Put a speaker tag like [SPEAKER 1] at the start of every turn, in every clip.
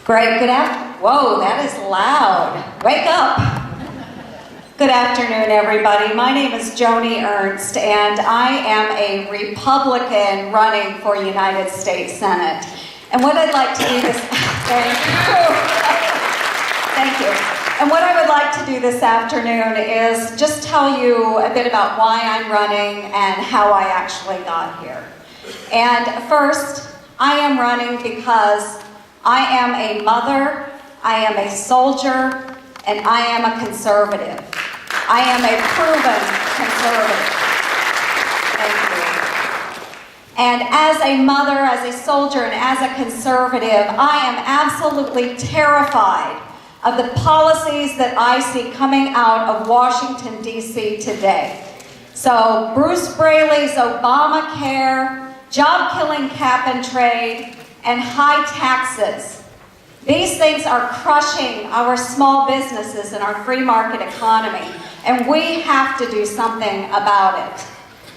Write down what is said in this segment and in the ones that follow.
[SPEAKER 1] Great, good afternoon. Whoa, that is loud. Wake up. Good afternoon, everybody. My name is Joni Ernst, and I am a Republican running for United States Senate. And what I'd like to do this... Thank you. And what I would like to do this afternoon is just tell you a bit about why I'm running and how I actually got here. And first, I am running because I am a mother, I am a soldier, and I am a conservative. I am a proven conservative. Thank you. And as a mother, as a soldier, and as a conservative, I am absolutely terrified of the policies that I see coming out of Washington, D.C. today. So Bruce Braley's Obamacare, job-killing cap and trade, and high taxes. These things are crushing our small businesses and our free market economy, and we have to do something about it.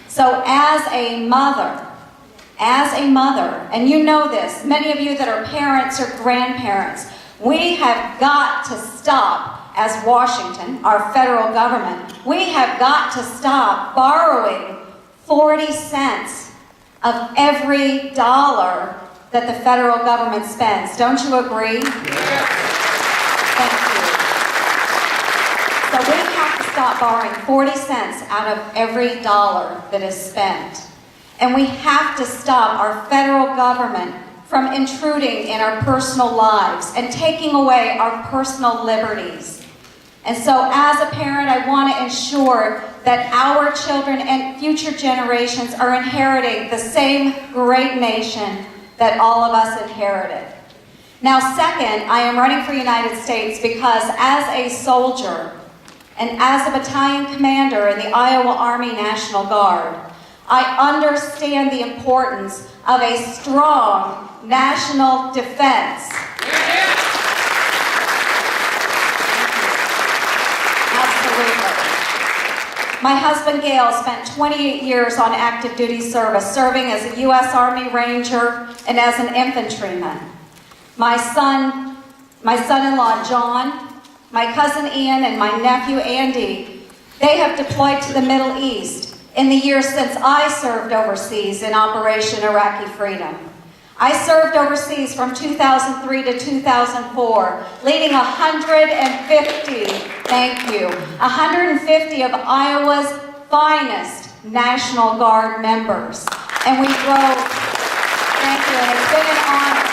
[SPEAKER 1] So as a mother, and you know this, many of you that are parents or grandparents, we have got to stop, as Washington, our federal government, we have got to stop borrowing 40 cents of every dollar that the federal government spends. Don't you agree?
[SPEAKER 2] Yes.
[SPEAKER 1] Thank you. So we have to stop borrowing 40 cents out of every dollar that is spent. And we have to stop our federal government from intruding in our personal lives and taking away our personal liberties. And so as a parent, I want to ensure that our children and future generations are inheriting the same great nation that all of us inherited. Now, second, I am running for United States because as a soldier and as a battalion commander in the Iowa Army National Guard, I understand the importance of a strong national defense. Absolutely. My husband, Gail, spent 28 years on active duty service, serving as a U.S. Army Ranger and as an infantryman. My son-in-law, John, my cousin Ian, and my nephew, Andy, they have deployed to the Middle East in the years since I served overseas in Operation Iraqi Freedom. I served overseas from 2003 to 2004, leading 150 of Iowa's finest National Guard members. And we drove, thank you, and it's been an honor.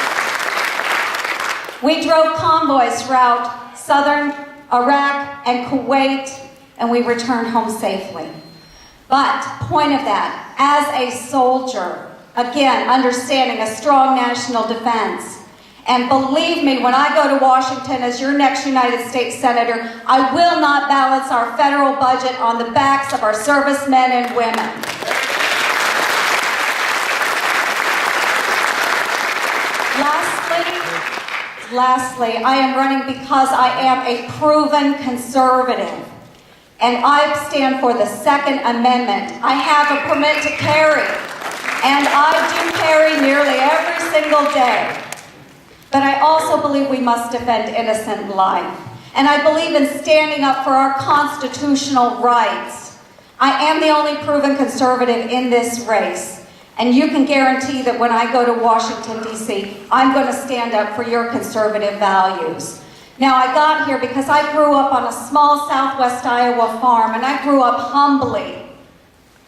[SPEAKER 1] We drove convoys throughout southern Iraq and Kuwait, and we returned home safely. But, point of that, as a soldier, again, understanding a strong national defense. And believe me, when I go to Washington as your next United States Senator, I will not balance our federal budget on the backs of our servicemen and women. Lastly, I am running because I am a proven conservative. And I stand for the Second Amendment. I have a permit to carry. And I do carry nearly every single day. But I also believe we must defend innocent life. And I believe in standing up for our constitutional rights. I am the only proven conservative in this race. And you can guarantee that when I go to Washington, D.C., I'm going to stand up for your conservative values. Now, I got here because I grew up on a small southwest Iowa farm, and I grew up humbly.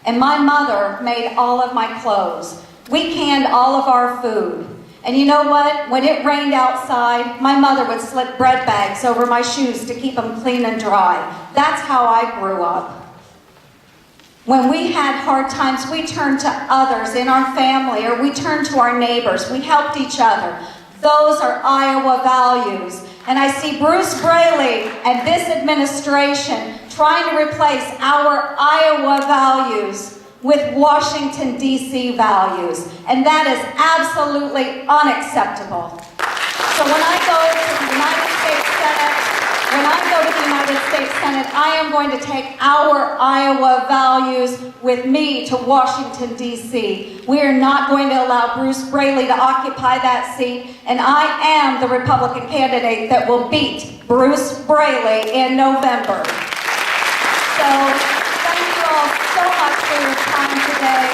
[SPEAKER 1] And my mother made all of my clothes. We canned all of our food. And you know what? When it rained outside, my mother would slip bread bags over my shoes to keep them clean and dry. That's how I grew up. When we had hard times, we turned to others in our family, or we turned to our neighbors. We helped each other. Those are Iowa values. And I see Bruce Braley and this administration trying to replace our Iowa values with Washington, D.C. values. And that is absolutely unacceptable. So when I go to the United States Senate, When I go to the United States Senate, I am going to take our Iowa values with me to Washington, D.C. We are not going to allow Bruce Braley to occupy that seat, and I am the Republican candidate that will beat Bruce Braley in November. So, thank you all so much for your time today.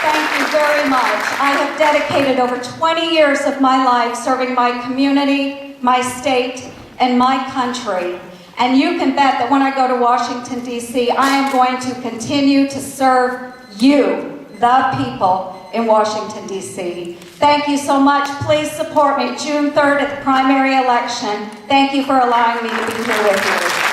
[SPEAKER 1] Thank you very much. I have dedicated over 20 years of my life serving my community, my state, and my country. And you can bet that when I go to Washington, D.C., I am going to continue to serve you, the people in Washington, D.C. Thank you so much. Please support me June 3rd at the primary election. Thank you for allowing me to be here with you.